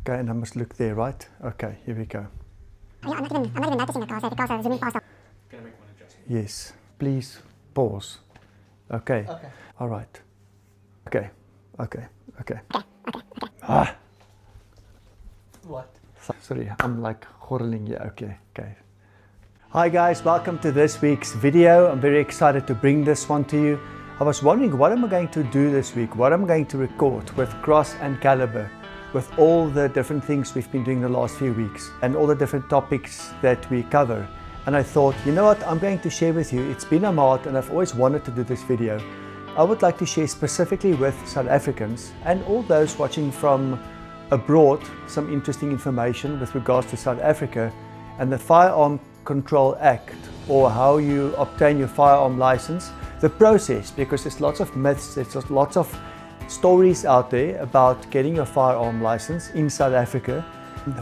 Okay, and I must look there, right? Okay, here we go. I'm not even noticing the cars are zooming past. Can I make one adjustment? Yes. Please pause. Okay. Okay. All right. Okay. Okay. Okay. What? Sorry, I'm like whirling here. Okay. Okay. Hi guys, welcome to this week's video. I'm very excited to bring this one to you. I was wondering what am I going to do this week? What am I going to record with cross and caliber? With all the different things we've been doing the last few weeks and all the different topics that we cover. And I thought, you know what, I'm going to share with you. It's been a month and I've always wanted to do this video. I would like to share specifically with South Africans and all those watching from abroad some interesting information with regards to South Africa and the Firearm Control Act, or how you obtain your firearm license, the process, because there's lots of myths, there's lots of stories out there about getting your firearm license in South Africa.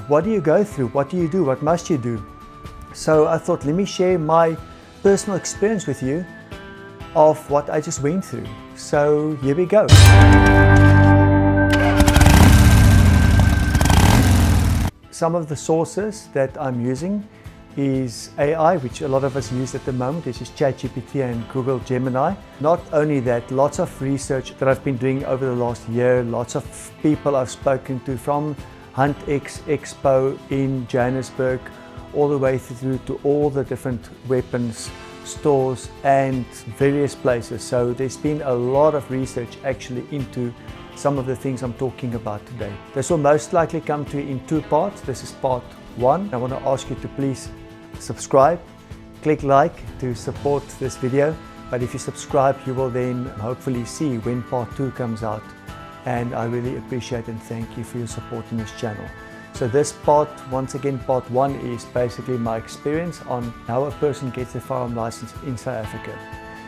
What do you go through? What do you do? What must you do? So I thought, let me share my personal experience with you of what I just went through. So here we go. Some of the sources that I'm using is AI, which a lot of us use at the moment. This is ChatGPT and Google Gemini. Not only that, lots of research that I've been doing over the last year, lots of people I've spoken to from HuntX Expo in Johannesburg, all the way through to all the different weapons stores and various places. So there's been a lot of research actually into some of the things I'm talking about today. This will most likely come to you in two parts. This is part one. I want to ask you to please subscribe, click like to support this video. But if you subscribe, you will then hopefully see when part two comes out. And I really appreciate and thank you for your support in this channel. So this part, once again, part one is basically my experience on how a person gets a firearm license in South Africa.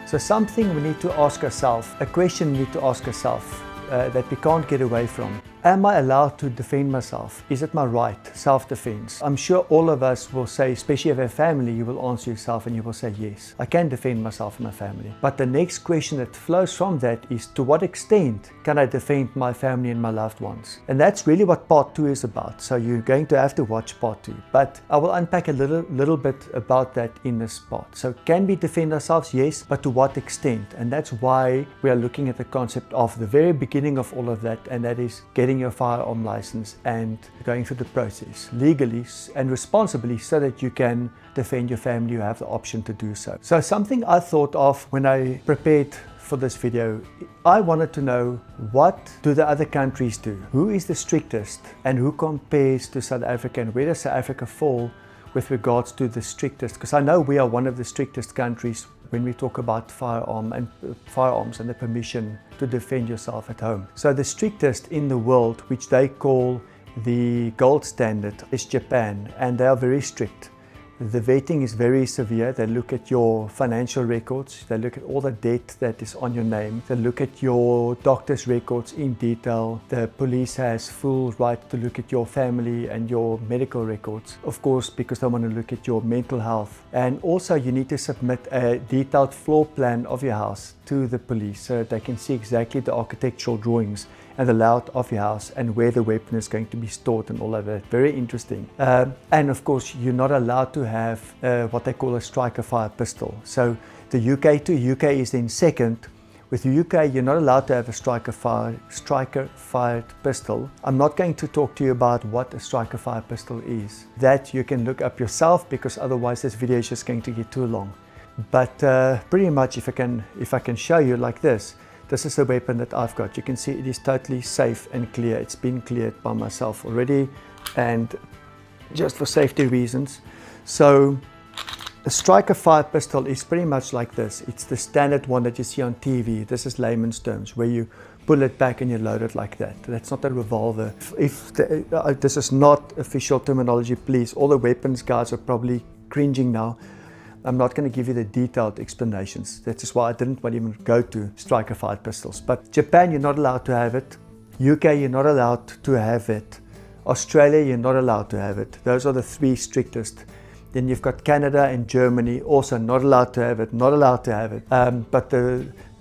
So something we need to ask ourselves, a question we need to ask ourselves that we can't get away from. Am I allowed to defend myself? Is it my right, self-defense? I'm sure all of us will say, especially if you have family, you will answer yourself and you will say, yes, I can defend myself and my family. But the next question that flows from that is, to what extent can I defend my family and my loved ones? And that's really what part two is about. So you're going to have to watch part two. But I will unpack a little bit about that in this part. So can we defend ourselves? Yes, but to what extent? And that's why we are looking at the concept of the very beginning of all of that, and that is getting your firearm license and going through the process legally and responsibly so that you can defend your family. You have the option to do so. So something I thought of when I prepared for this video, I wanted to know, what do the other countries do? Who is the strictest and who compares to South Africa, and where does South Africa fall with regards to the strictest? Because I know we are one of the strictest countries when we talk about firearms and the permission to defend yourself at home. So the strictest in the world, which they call the gold standard, is Japan, and they are very strict. The vetting is very severe. They look at your financial records. They look at all the debt that is on your name. They look at your doctor's records in detail. The police has full right to look at your family and your medical records, of course, because they want to look at your mental health. And also you need to submit a detailed floor plan of your house to the police so that they can see exactly the architectural drawings and the layout of your house and where the weapon is going to be stored and all of that. Very interesting. And of course, you're not allowed to have what they call a striker fire pistol. So the UK is then second. With the UK, you're not allowed to have a striker fired pistol. I'm not going to talk to you about what a striker fire pistol is. That you can look up yourself, because otherwise this video is just going to get too long. But pretty much, if I can show you like this. This is the weapon that I've got. You can see it is totally safe and clear. It's been cleared by myself already, and just for safety reasons. So a striker fire pistol is pretty much like this. It's the standard one that you see on TV. This is layman's terms, where you pull it back and you load it like that. That's not a revolver. This is not official terminology, please. All the weapons guys are probably cringing now. I'm not going to give you the detailed explanations. That is why I didn't want to even go to striker fired pistols. But Japan, you're not allowed to have it. UK, you're not allowed to have it. Australia, you're not allowed to have it. Those are the three strictest. Then you've got Canada and Germany, also not allowed to have it, not allowed to have it. But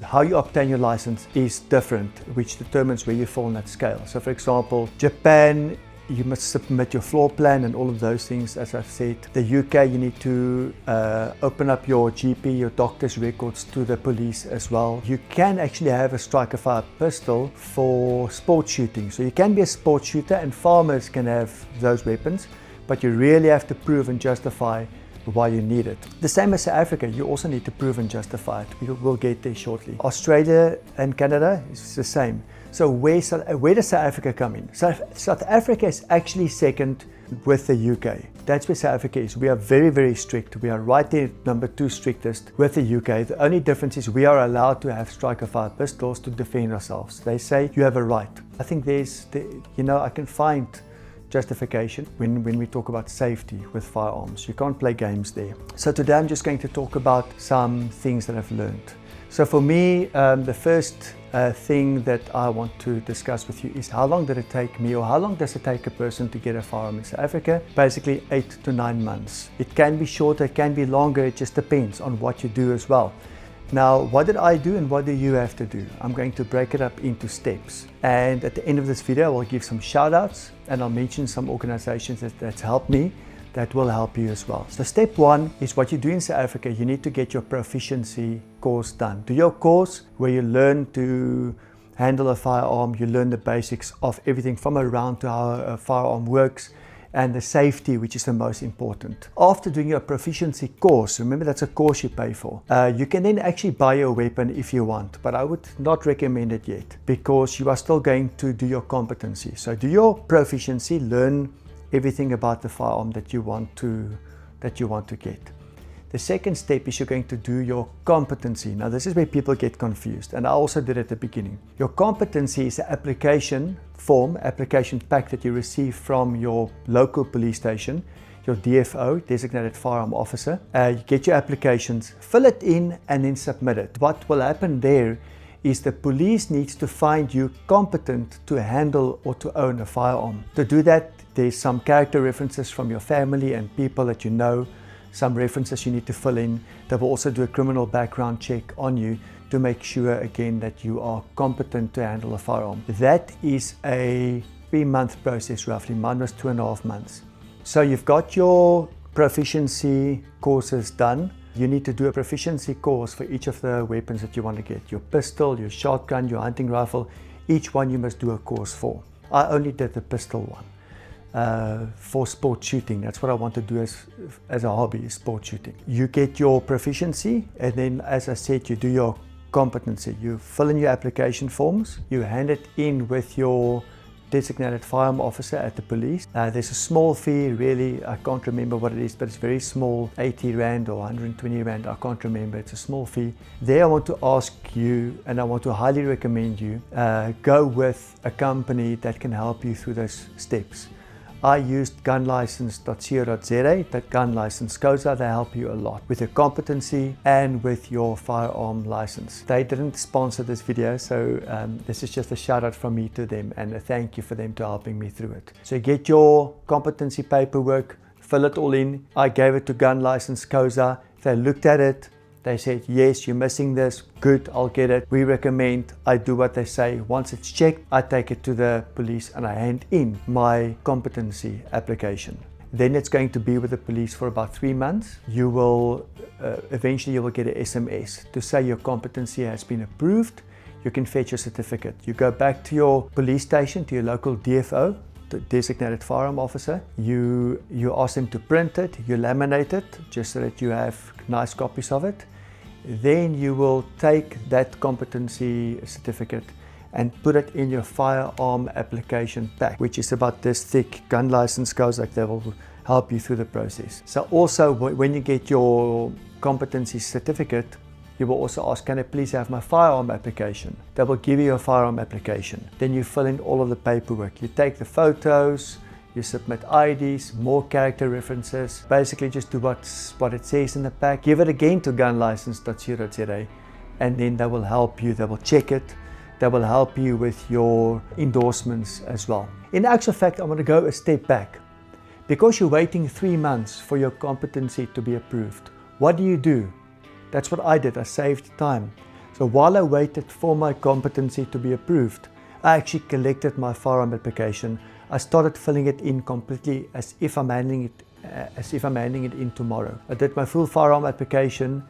how you obtain your license is different, which determines where you fall on that scale. So for example, Japan You must submit your floor plan and all of those things, as I've said. The UK, you need to open up your GP, your doctor's records to the police as well. You can actually have a striker fire pistol for sport shooting. So you can be a sport shooter, and farmers can have those weapons, but you really have to prove and justify why you need it. The same as South Africa, you also need to prove and justify it. We'll get there shortly. Australia and Canada is the same. So where does South Africa come in? South Africa is actually second with the UK. That's where South Africa is. We are very, very strict. We are right there, number 2 strictest with the UK. The only difference is we are allowed to have striker fire pistols to defend ourselves. They say you have a right. I think I can find justification when we talk about safety with firearms. You can't play games there. So today I'm just going to talk about some things that I've learned. So for me, the first thing that I want to discuss with you is how long did it take me, or how long does it take a person to get a firearm in South Africa? Basically 8 to 9 months. It can be shorter, it can be longer, it just depends on what you do as well. Now, what did I do and what do you have to do? I'm going to break it up into steps. And at the end of this video, I'll give some shout outs and I'll mention some organizations that's helped me that will help you as well. So step 1 is what you do in South Africa. You need to get your proficiency course done. Do your course where you learn to handle a firearm, you learn the basics of everything from a round to how a firearm works, and the safety, which is the most important. After doing your proficiency course, remember that's a course you pay for, you can then actually buy your weapon if you want, but I would not recommend it yet because you are still going to do your competency. So do your proficiency, learn everything about the firearm that you want to get. The second step is you're going to do your competency. Now this is where people get confused, and I also did at the beginning. Your competency is an application form, application pack that you receive from your local police station, your DFO, designated firearm officer. You get your applications, fill it in and then submit it. What will happen there is the police needs to find you competent to handle or to own a firearm. To do that, there's some character references from your family and people that you know, some references you need to fill in. They will also do a criminal background check on you to make sure again that you are competent to handle a firearm. That is a 3-month process roughly. Mine was 2.5 months. So you've got your proficiency courses done. You need to do a proficiency course for each of the weapons that you want to get. Your pistol, your shotgun, your hunting rifle, each one you must do a course for. I only did the pistol one. For sport shooting, that's what I want to do as a hobby, is sport shooting. You get your proficiency, and then as I said, you do your competency. You fill in your application forms, you hand it in with your designated firearm officer at the police. There's a small fee, really, I can't remember what it is, but it's very small, 80 Rand or 120 Rand, I can't remember, it's a small fee. There I want to ask you, and I want to highly recommend you, go with a company that can help you through those steps. I used gunlicense.co.za, that gun license COSA. They help you a lot with your competency and with your firearm license. They didn't sponsor this video, so this is just a shout out from me to them and a thank you for them to helping me through it. So get your competency paperwork, fill it all in. I gave it to gun license COSA. They looked at it. They said, yes, you're missing this. Good, I'll get it. We recommend. I do what they say. Once it's checked, I take it to the police and I hand in my competency application. Then it's going to be with the police for about 3 months. You will, eventually you will get an SMS to say your competency has been approved. You can fetch your certificate. You go back to your police station, to your local DFO, the designated firearm officer. You ask them to print it, you laminate it, just so that you have nice copies of it. Then you will take that competency certificate and put it in your firearm application pack, which is about this thick. Gun license goes like that, will help you through the process. So also when you get your competency certificate, you will also ask, can I please have my firearm application? They will give you a firearm application. Then you fill in all of the paperwork. You take the photos, you submit IDs, more character references. Basically just do what it says in the pack. Give it again to gunlicense.co.za and then they will help you. They will check it. They will help you with your endorsements as well. In actual fact, I want to go a step back. Because you're waiting 3 months for your competency to be approved, what do? That's what I did. I saved time. So while I waited for my competency to be approved, I actually collected my firearm application. I started filling it in completely as if I'm handing it in tomorrow. I did my full firearm application,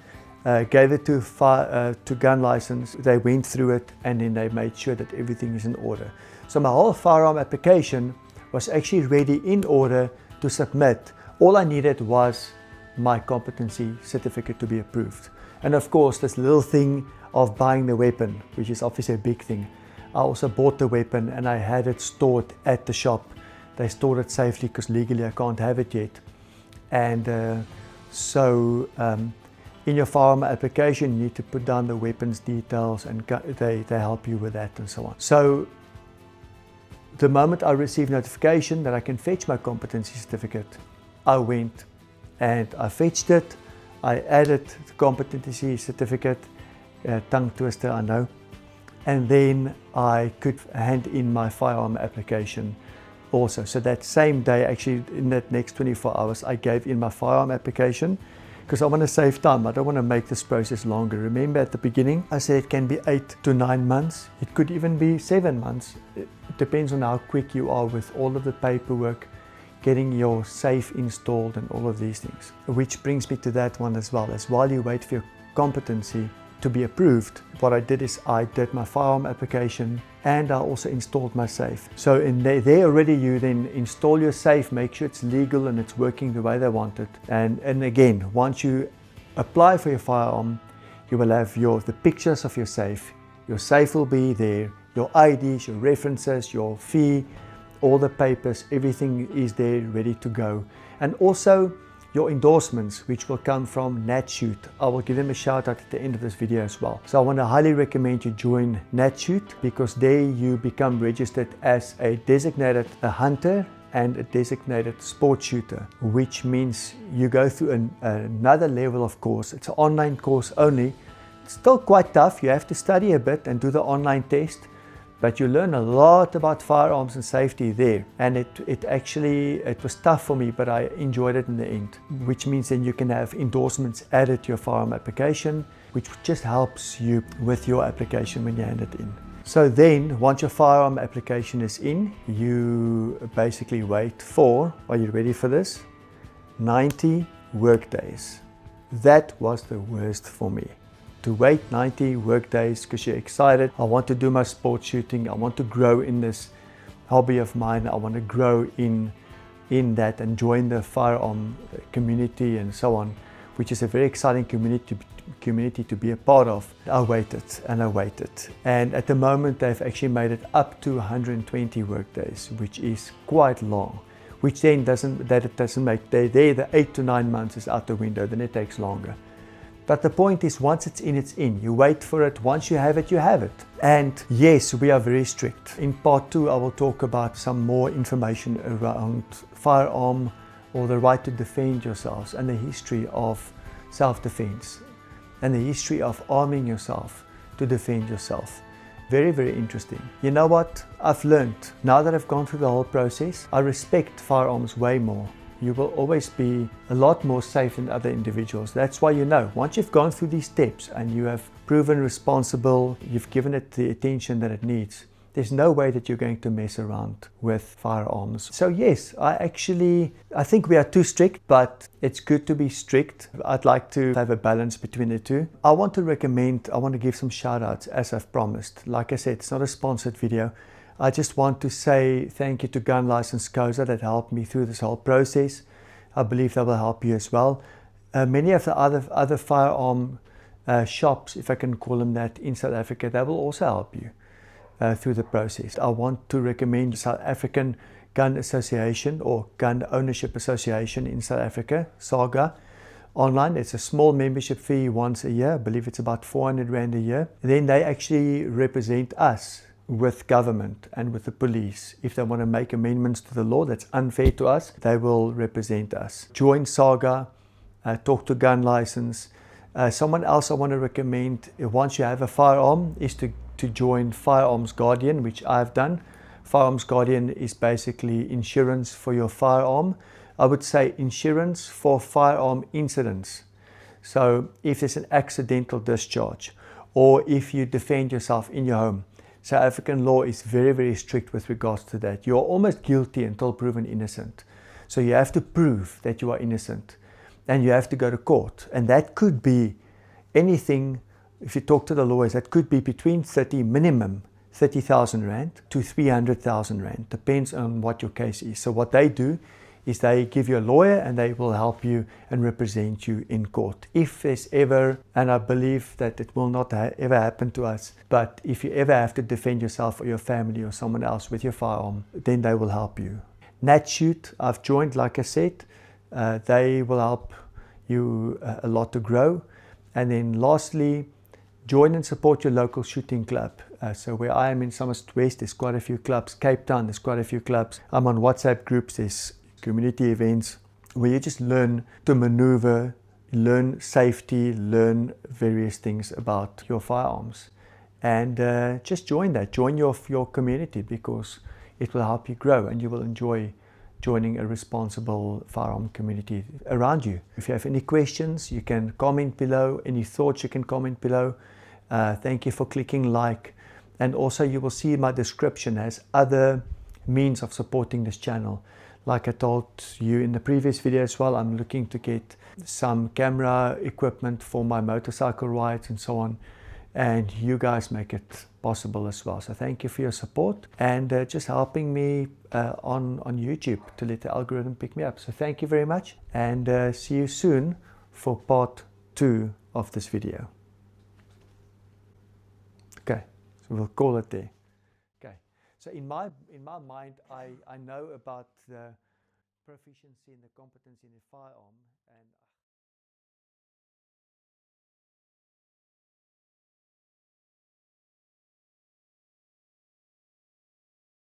gave it to gun license. They went through it and then they made sure that everything is in order. So my whole firearm application was actually ready in order to submit. All I needed was my competency certificate to be approved. And of course, this little thing of buying the weapon, which is obviously a big thing. I also bought the weapon and I had it stored at the shop. They stored it safely because legally I can't have it yet. And in your firearm application, you need to put down the weapons details, and they help you with that and so on. So the moment I received notification that I can fetch my competency certificate, I went and I fetched it. I added the competency certificate, tongue twister, I know, and then I could hand in my firearm application also. So that same day, actually in that next 24 hours, I gave in my firearm application because I want to save time. I don't want to make this process longer. Remember at the beginning, I said it can be 8 to 9 months. It could even be 7 months. It depends on how quick you are with all of the paperwork, getting your safe installed and all of these things. Which brings me to that one as well, as while you wait for your competency to be approved, what I did is I did my firearm application and I also installed my safe. So in there already you then install your safe, make sure it's legal and it's working the way they want it. And again, once you apply for your firearm, you will have the pictures of your safe. Your safe will be there, your IDs, your references, your fee, all the papers, everything is there ready to go. And also your endorsements, which will come from NatShoot. I will give them a shout out at the end of this video as well. So I want to highly recommend you join NatShoot because there you become registered as a designated hunter and a designated sport shooter, which means you go through another level of course. It's an online course only. It's still quite tough. You have to study a bit and do the online test. But you learn a lot about firearms and safety there. And it was tough for me, but I enjoyed it in the end. Which means then you can have endorsements added to your firearm application, which just helps you with your application when you hand it in. So then, once your firearm application is in, you basically wait for, are you ready for this? 90 work days. That was the worst for me. To wait 90 work days because you're excited. I want to do my sport shooting. I want to grow in this hobby of mine. I want to grow in that and join the firearm community and so on, which is a very exciting community to be a part of. I waited and I waited. And at the moment, they've actually made it up to 120 work days, which is quite long. Which then doesn't make, the 8 to 9 months is out the window, then it takes longer. But the point is, once it's in, it's in. You wait for it. Once you have it, you have it. And yes, we are very strict. In part 2, I will talk about some more information around firearm or the right to defend yourselves and the history of self-defense and the history of arming yourself to defend yourself. Very, very interesting. You know what? I've learned, now that I've gone through the whole process, I respect firearms way more. You will always be a lot more safe than other individuals. That's why, you know, once you've gone through these steps and you have proven responsible, you've given it the attention that it needs, there's no way that you're going to mess around with firearms. So yes, I think we are too strict, but it's good to be strict. I'd like to have a balance between the two. I want to give some shout outs as I've promised. Like I said, it's not a sponsored video. I just want to say thank you to Gun License Koza that helped me through this whole process. I believe that will help you as well. Many of the other firearm shops, if I can call them that, in South Africa, they will also help you through the process. I want to recommend the South African Gun Association or Gun Ownership Association in South Africa, SAGA. Online, it's a small membership fee once a year. I believe it's about 400 Rand a year. Then they actually represent us with government and with the police. If they want to make amendments to the law that's unfair to us, they will represent us. Join SAGA, talk to Gun License. Someone else I want to recommend, once you have a firearm, is to join Firearms Guardian, which I've done. Firearms Guardian is basically insurance for your firearm. I would say insurance for firearm incidents. So if there's an accidental discharge, or if you defend yourself in your home, South African law is very, very strict with regards to that. You are almost guilty until proven innocent. So you have to prove that you are innocent, and you have to go to court. And that could be anything, if you talk to the lawyers, that could be between minimum 30,000 Rand to 300,000 Rand. Depends on what your case is. So what they do is they give you a lawyer and they will help you and represent you in court. If there's ever, and I believe that it will not ever happen to us, but if you ever have to defend yourself or your family or someone else with your firearm, then they will help you. NatShoot, I've joined, like I said, they will help you a lot to grow. And then lastly, join and support your local shooting club. So where I am in Somerset West, there's quite a few clubs. Cape Town, there's quite a few clubs. I'm on WhatsApp groups, there's community events where you just learn to maneuver, learn safety, learn various things about your firearms. And just join that, join your community, because it will help you grow and you will enjoy joining a responsible firearm community around you. If you have any questions, you can comment below. Any thoughts, you can comment below. Thank you for clicking like. And also you will see my description has other means of supporting this channel. Like I told you in the previous video as well, I'm looking to get some camera equipment for my motorcycle rides and so on. And you guys make it possible as well. So thank you for your support and just helping me on YouTube to let the algorithm pick me up. So thank you very much, and see you soon for part 2 of this video. Okay, so we'll call it there. Okay, so in my mind, I know about the proficiency and the competency in the firearm, and